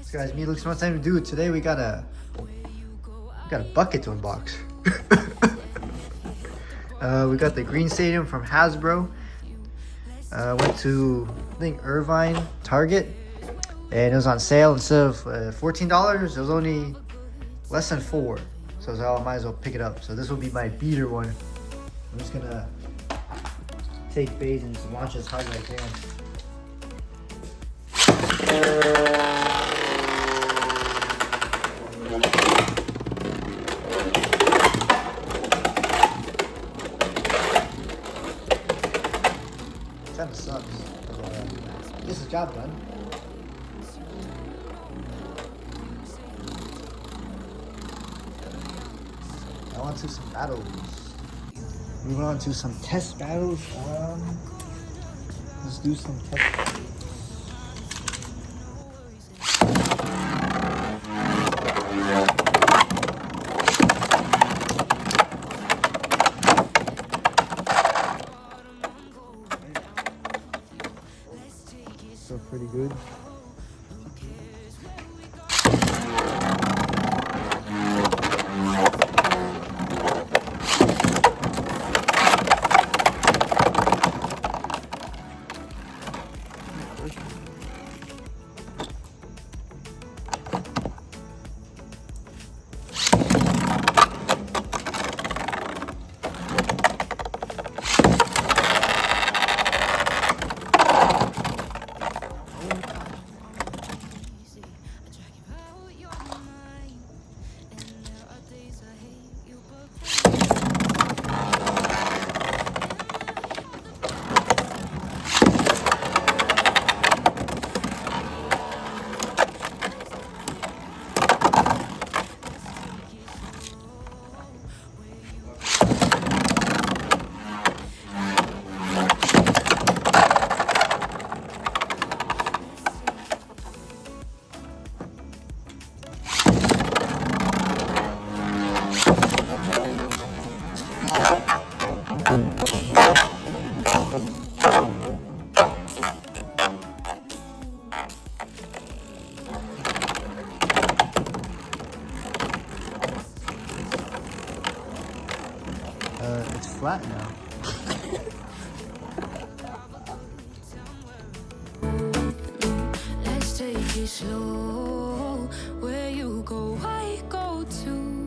So guys, me looks much time to do. Today we got a bucket to unbox. We got the green stadium from Hasbro. Went to, I think, Irvine, Target, and it was on sale. Instead of $14, it was only less than $4. So I was like, oh, I might as well pick it up. So this will be my beater one. I'm just gonna take phase and just launch as hard as I can. Kind of sucks. Gets the job done. Now on to some battles. Moving on to some test battles. Let's do some test battles. So pretty good. It's flat now. Let's take it slow. Where you go, I go too.